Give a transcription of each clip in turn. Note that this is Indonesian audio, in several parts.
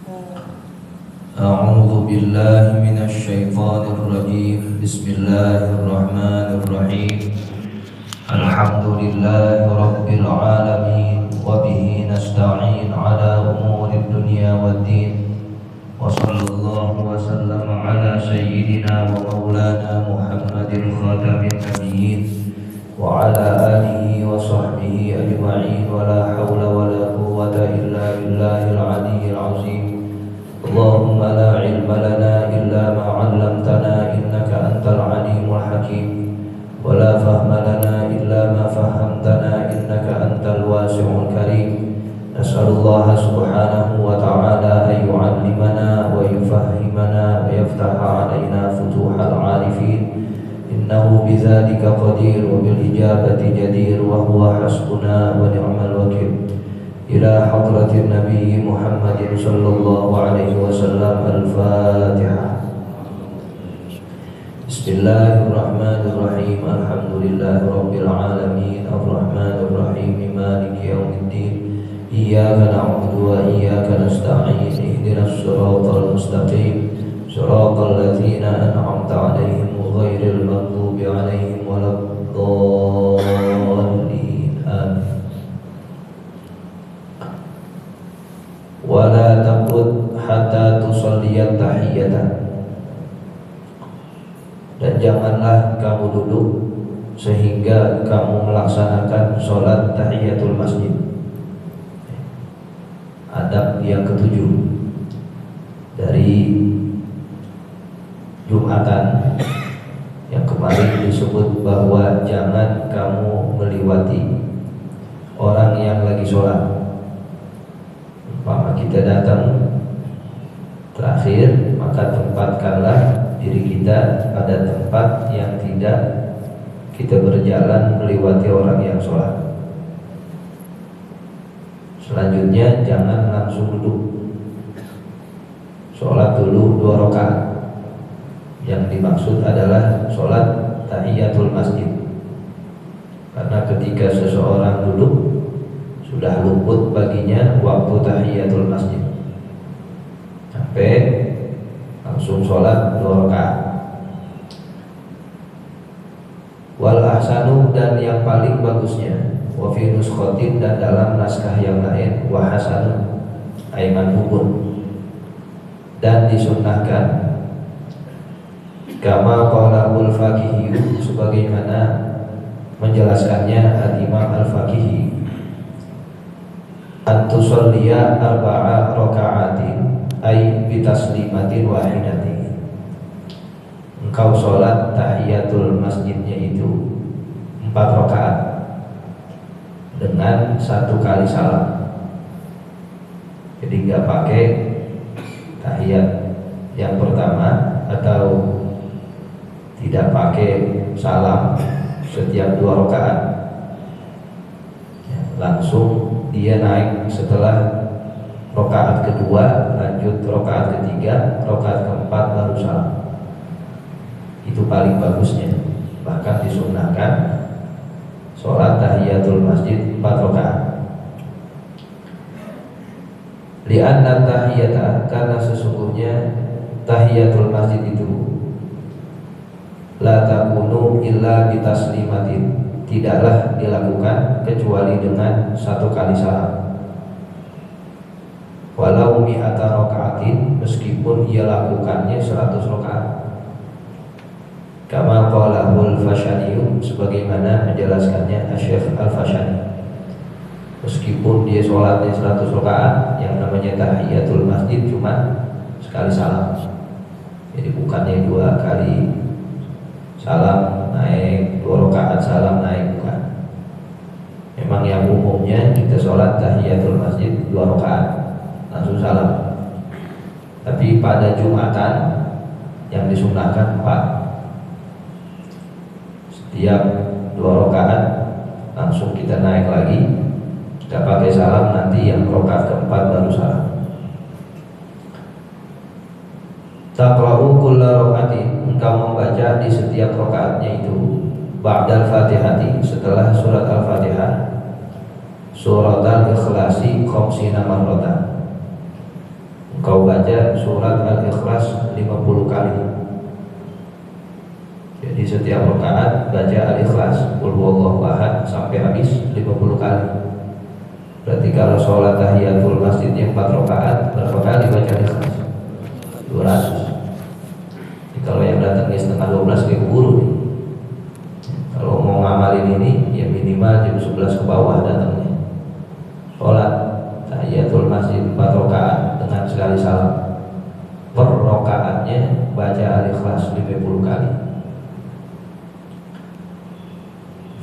أعوذ بالله من الشيطان الرجيم. بسم الله الرحمن الرحيم. الحمد لله رب العالمين، وبه نستعين على أمور الدنيا والدين، وصلى الله وسلم على سيدنا ومولانا محمد خاتم النبيين وعلى آله وصحبه أجمعين، ولا حول ولا قوة إلا بالله العلي العظيم. اللهم لا علم لنا إلا ما علمتنا إنك أنت العليم الحكيم، ولا فهم لنا إلا ما فهمتنا إنك أنت الواسع الكريم. نسأل الله سبحانه وتعالى أن يعلمنا ويفهمنا ويفتح علينا فتوح العارفين، إنه بذلك قدير وبالإجابة جدير، وهو حسبنا ونعم الوكيل. إلى حضرة النبي محمد صلى الله عليه وسلم. الفاتحة. بسم الله الرحمن الرحيم. الحمد لله رب العالمين، الرحمن الرحيم، مالك يوم الدين. إياك نعبد وإياك نستعين. اهدنا الصراط المستقيم، صراط الذين أنعمت عليهم غير المغضوب عليهم ولا الضالين. آمين. Wala taqud hatta tusalliyat tahiyatan, dan janganlah kamu duduk sehingga kamu melaksanakan sholat tahiyatul masjid. Adab yang ketujuh dari Jumatan yang kemarin disebut bahwa jangan kamu melewati orang yang lagi sholat. Maka kita datang terakhir, maka tempatkanlah diri kita pada tempat yang tidak kita berjalan melewati orang yang sholat. Selanjutnya jangan langsung duduk. Sholat dulu 2 rakaat. Yang dimaksud adalah sholat tahiyatul masjid. Karena ketika seseorang duduk, sudah luput baginya waktu tahiyatul masjid, sampai langsung sholat 2 rakaat. Wal ahsanu, dan yang paling bagusnya, wa fi nuskhatin, dan dalam naskah yang lain, wa hasanu aiman hubun, dan disunnahkan kama qalahul faqihi, sebagaimana menjelaskannya al-imam al-faqihi, antusolliya arba'a raka'atin ay bitaslimatin wahidatin. Engkau sholat tahiyatul masjidnya itu 4 rakaat dengan 1 kali salam. Jadi nggak pakai tahiyat yang pertama atau tidak pakai salam setiap 2 rakaat, langsung dia naik setelah rakaat kedua, lanjut rakaat ketiga, rakaat keempat baru salam. Itu paling bagusnya. Bahkan disunnahkan sholat tahiyatul masjid 4 rakaat. Li'anna tahiyata, karena sesungguhnya tahiyatul masjid itu la takunu illa bitaslimatin, tidaklah dilakukan kecuali dengan 1 kali salam. Walau mi'ata raka'atin, meskipun ia lakukannya 100 rakaat. Kama qalahul Fashani, sebagaimana menjelaskannya Asy-Syaikh Al-Fashani. Meskipun dia sholatnya 100 rakaat, yang namanya tahiyatul masjid cuma sekali salam. Jadi bukannya 2 kali salam naik, 2 rakaat salam naik, bukan. Memang yang umumnya kita sholat tahiyatul masjid 2 rakaat langsung salam. Tapi pada Jumatan yang disunnahkan 4. Setiap 2 rakaat langsung kita naik lagi, kita pakai salam, nanti yang rakaat keempat baru salam. Taqra'u kulla raka'atin, engkau membaca di setiap rakaatnya itu ba'dal Fatihati, setelah surat Al-Fatihah, surat Al-Ikhlasi khamsina marratan, kau baca surat Al-Ikhlas 50 kali. Jadi setiap rakaat baca Al-Ikhlas Qul huwallahu ahad sampai habis 50 kali. Berarti kalau sholat tahiyatul masjidnya 4 rakaat, berapa kali baca Al-Ikhlas? 200. Jadi kalau yang datangnya setengah 12 dia keburu nih. Kalau mau ngamalin ini ya minimal jam 11 ke bawah datangnya. Sholat tahiyatul masjid 4 rakaat dengan sekali salam. Per rakaatnya baca Al-Ikhlas 50 kali.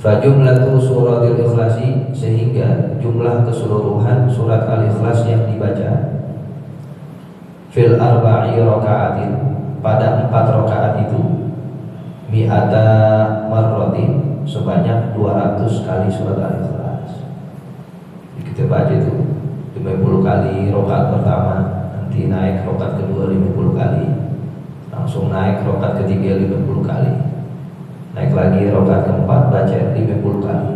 Fajumlatu suratil ikhlasi, sehingga jumlah keseluruhan surat Al-Ikhlas yang dibaca fil arba'i raka'atin, pada 4 rakaat itu mi'ata marratin, sebanyak 200 kali surat Al-Ikhlas. Jadi kita baca itu 50 kali rakaat pertama, nanti naik rakaat kedua 50 kali, langsung naik rakaat ketiga 50 kali, naik lagi rakaat keempat baca 50 kali.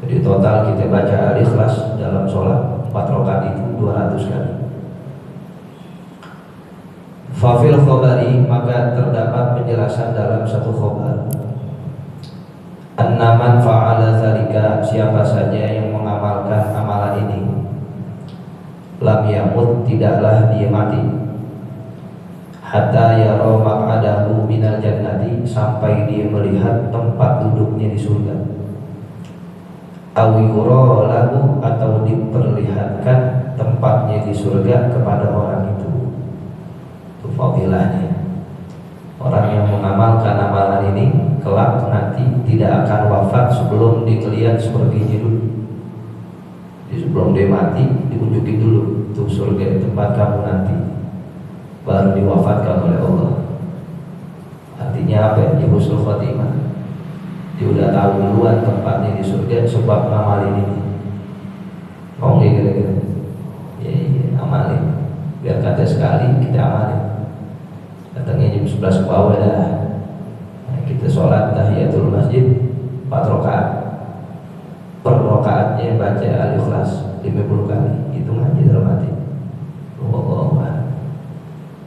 Jadi total kita baca Al-Ikhlas dalam sholat 4 rakaat itu 200 kali. Fafil khobari, maka terdapat penjelasan dalam satu khobar. An-naman fa'ala dzalika, siapa saja yang mengamalkan amalan ini, lam yamut, tidaklah dia mati, hatta yara maq'adahu minal jannati, sampai dia melihat tempat duduknya di surga. Aw yura lahu, atau diperlihatkan tempatnya di surga kepada orang itu. Itu fadilahnya. Orang yang mengamalkan amalan ini kelak nanti tidak akan wafat sebelum dilihat surganya dulu. Jadi sebelum dia mati diunjukin dulu tuh surga tempat kamu nanti, baru diwafatkan oleh Allah. Artinya apa ya? Di husnul khotimah. Dia udah tahu duluan tempatnya di surga sebab ngamalin ini. Mau nggak kira-kira? Ya, amalin. Biar kata sekali kita amalin. Datangnya jam 11 ke bawah dah. Nah, kita sholat tahiyatul masjid 4 rakaat. Per rakaatnya baca Al-Ikhlas 50 kali. Hitung aja dalam hati. Allah.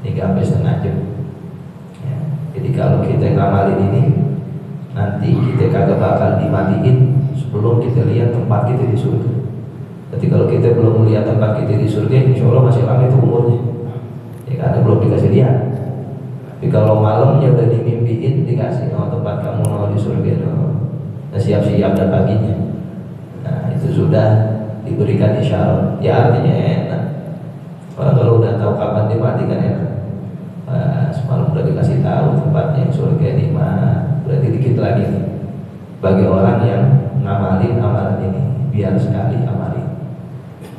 3 sampai setengah jam. Ya. Jadi kalau kita ngamalin ini, nanti kita kagak bakal dimatiin sebelum kita lihat tempat kita di surga. Jadi kalau kita belum melihat tempat kita di surga, insya Allah masih lama itu umurnya. Ya karena belum dikasih lihat. Tapi kalau malamnya udah dimimpiin, dikasih tempat kamu di surga, nah, siap-siap dan paginya. Nah itu sudah diberikan isyarat. Ya artinya enak. Kalau udah tahu kapan dia mati kan enak. Semalam udah dikasih tahu tempatnya surga di mana. Berarti dikit lagi nih bagi orang yang ngamalin amalan ini, biar sekali amalin.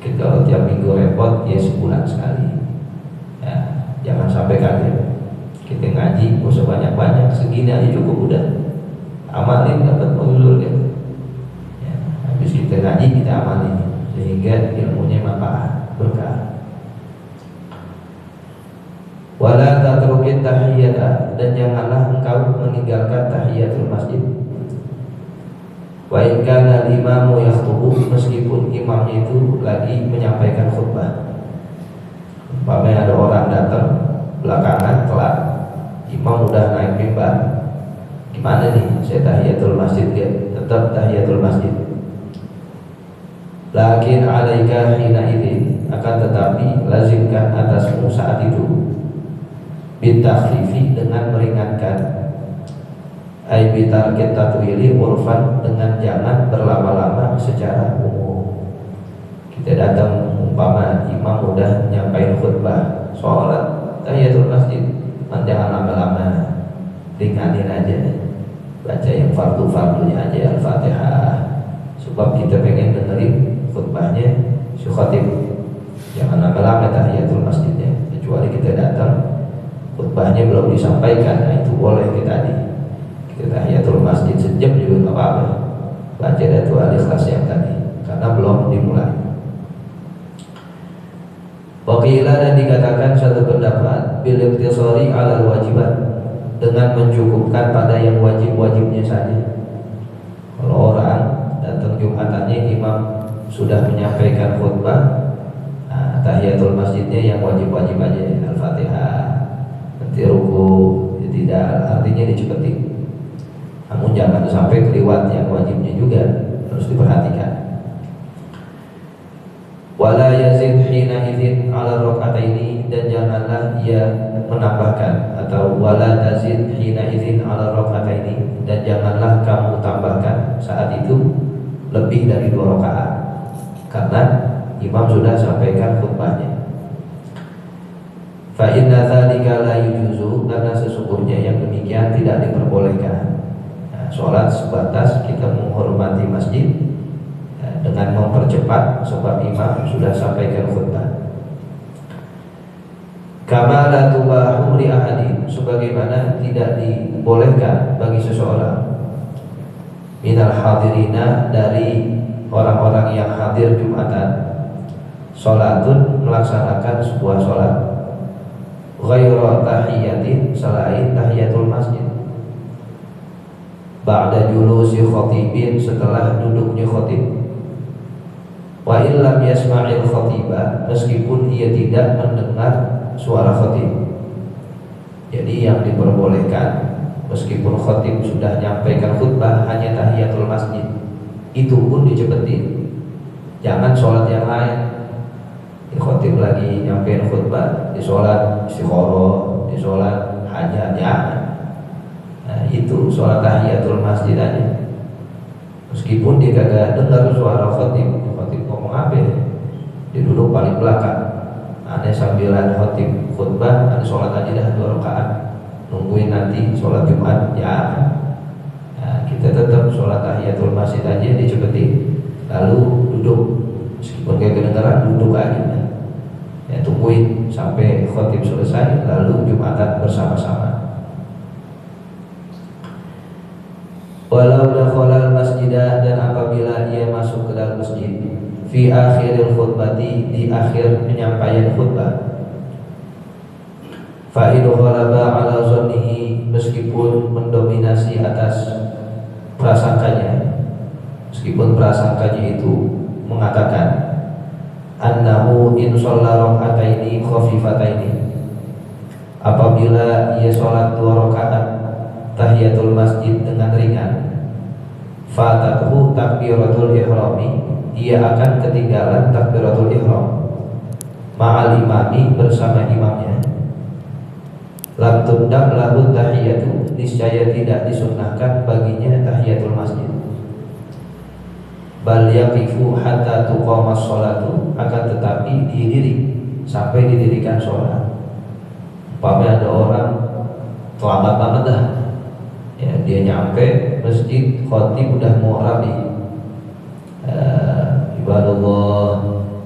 Kita kalau tiap minggu repot, ya sebulan sekali. Ya, jangan sampai kaget. Kita ngaji, gak usah banyak-banyak, segini aja cukup udah. Amalin dapat penghulu ya. Habis kita ngaji kita amalin, sehingga ilmunya manfaat, berkah. Wala tatrukin tahiyata, dan janganlah engkau meninggalkan tahiyatul masjid. Wa in kana al-imamu yakhutubu, meskipun imamnya itu lagi menyampaikan khutbah. Umpamanya ada orang datang belakangan telat, imam udah naik mimbar, gimana nih saya tahiyatul masjid? Ya tetap tahiyatul masjid. Lakin alaika hina idin, akan tetapi lazimkan atasmu saat itu bitakhfifi, dengan meringankan, ai bitarkit tatwili urfan, dengan jangan berlama-lama secara umum. Kita datang umpama imam udah nyampain khutbah, sholat tahiyatul masjid, jangan lama-lama, ringanin aja, baca yang fardu-fardunya aja, Al-Fatihah, sebab kita pengen dengerin khutbahnya si khatib. Jangan lama-lama tahiyatul masjidnya, kecuali kita datang khutbahnya belum disampaikan, nah itu boleh kita tahiyatul masjid sejam juga nggak apa-apa, baca datu Al-Ikhlas yang tadi, karena belum dimulai. Wakilah, dan dikatakan satu pendapat bil iqtisari ala wajibat, dengan mencukupkan pada yang wajib-wajibnya saja. Kalau orang datang Jumatannya imam sudah menyampaikan khutbah, nah, tahiyatul masjidnya yang wajib-wajib aja, Al-Fatihah. Nanti ruku ya tidak, artinya dicepetin. Namun jangan sampai kelewat yang wajibnya juga, harus diperhatikan. Wala yazid hina idzin ala rakaataini, dan janganlah ia menambahkan, atau wala tazid hina idzin ala rakaataini, dan janganlah kamu tambahkan saat itu lebih dari 2 rakaat, karena imam sudah sampaikan khutbahnya. Fa inna dzalika la yujuzu, karena sesungguhnya yang demikian tidak diperbolehkan. Sholat sebatas kita menghormati masjid dengan mempercepat sebab imam sudah sampaikan khutbah. Kama la tubahu li ahadin, sebagaimana tidak dibolehkan bagi seseorang minal hadirina, dari orang-orang yang hadir Jumatan, sholatun, melaksanakan sebuah sholat, ghairu tahiyatin, selain tahiyatul masjid, ba'da julusi khatibin, setelah duduknya khatib, wa illam yasma'il khatiba, meskipun ia tidak mendengar suara khatib. Jadi yang diperbolehkan meskipun khatib sudah nyampaikan khutbah hanya tahiyatul masjid, itu pun dicepetin. Jangan sholat yang lain. Di khatib lagi nyampein khutbah, di sholat istikharah, di sholat hajat, jangan. Nah, itu sholat tahiyatul masjid aja. Meskipun dia kagak dengar suara khatib ngomong apa, dia duduk paling belakang. Ada sambilan khatib khutbah, ada sholat aja dah 2 rakaat, nungguin nanti sholat Jumat, ya. Nah, kita tetap sholat tahiyatul masjid aja dicepetin, lalu duduk, meskipun kayak kedengaran duduk aja. Ya, tungguin sampai khatib selesai, lalu Jumatan bersama-sama. Walau dakhala al-masjidah, dan apabila ia masuk ke dalam masjid, fi akhiril khutbati, di akhir penyampaian khutbah, fa in ghalaba ala zannihi, meskipun mendominasi atas prasangkanya, meskipun prasangkanya itu mengatakan annahu in shalla raka'ataini khafifataini, apabila ia sholat 2 rakaat tahiyatul masjid dengan ringan, fatatuhu takbiratul ihrami, ia akan ketinggalan takbiratul ihram ma'al imami, bersama imamnya. Lam tundam lahu tahiyatu, niscaya tidak disunnahkan baginya tahiyatul masjid. Bal yaqifu hatta tuqamas sholatu, akan tetapi didiri sampai didirikan sholat. Umpamanya ada orang terlambat banget dah, ya, dia nyampe masjid, khatib udah mau rapi. Ibadallah,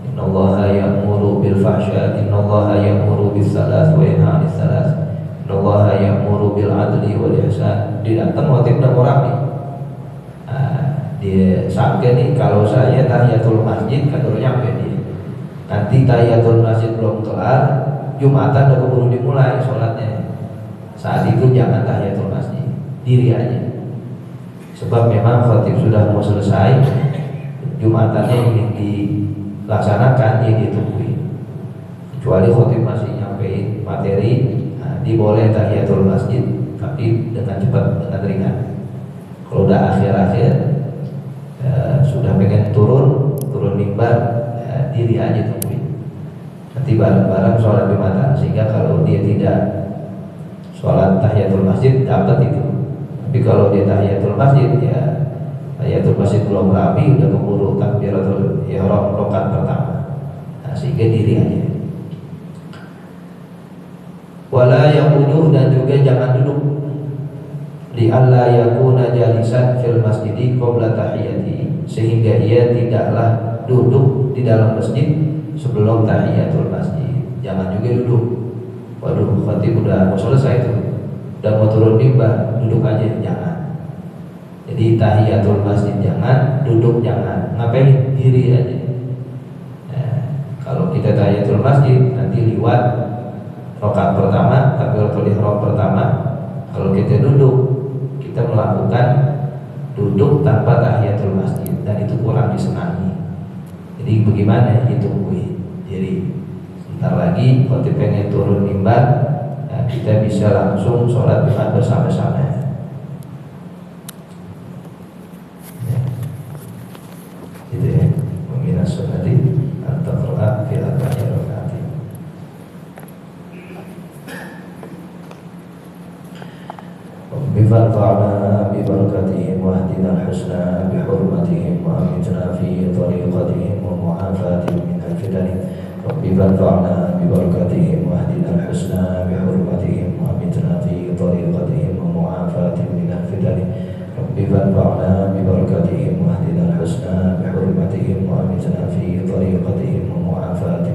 innallaha ya'muru bil fahsya, innallaha ya'muru bis salat wa yanha 'anil salat, innallaha ya'muru bil adli wal ihsan. Dia datang khatib udah mau rapi. Dia sangka nih, kalau saya tahiyatul masjid kan baru nyampe dia, nanti tahiyatul masjid belum kelar, Jumatan udah keburu dimulai sholatnya. Saat itu jangan tahiyatul masjid, diri aja. Sebab memang khatib sudah mau selesai, Jumatannya ingin dilaksanakan, ya ditungguin. Kecuali khatib masih nyampein materi, nah, diboleh tahiyatul masjid, tapi dengan cepat, dengan ringan. Kalau udah akhir-akhir, sudah pengen turun mimbar, diri aja tungguin. Nanti bareng-bareng sholat Jumatan, sehingga kalau dia tidak sholat tahiyatul masjid dapat itu. Tapi kalau dia tahiyatul masjid, ya tahiyatul masjid belum rapi, udah keburu takbiratul ihram rakaat pertama. Nah, sehingga diri aja. Wala yaqudu, dan juga jangan duduk. Li alla yakuna jalisan fil masjidi qabla tahiyati, sehingga ia tidaklah duduk di dalam masjid sebelum tahiyatul masjid. Jangan juga duduk. Waduh, khatib udah mau selesai tuh, udah mau turun mimbar, duduk aja, jangan. Jadi tahiyatul masjid jangan, duduk jangan. Ngapain? Diri aja. Kalau kita tahiyatul masjid, nanti liwat rakaat pertama, takbiratul ihram pertama. Kalau kita duduk, kita melakukan duduk tanpa tahiyatul masjid, dan itu kurang disenangi. Jadi bagaimana? Ditungguin. Jadi Bentar lagi khotib pengen turun mimbar, nah, kita bisa langsung sholat Jumat bersama-sama. Ya. Gitu ya. Minas sunnati at-taqra fi arba'in raka'atin. بفرفعنا ببركتهم واهدنا الحسنى بحرمتهم وأمتنا في طريقتهم ومعافاتهم من الفتن رب فانفعنا ببركتهم واهدنا الحسنى بحرمتهم وأمتنا في طريقتهم ومعافاتهم من الفتن رب فانفعنا ببركتهم واهدنا الحسنى بحرمتهم وأمتنا في طريقتهم ومعافاتهم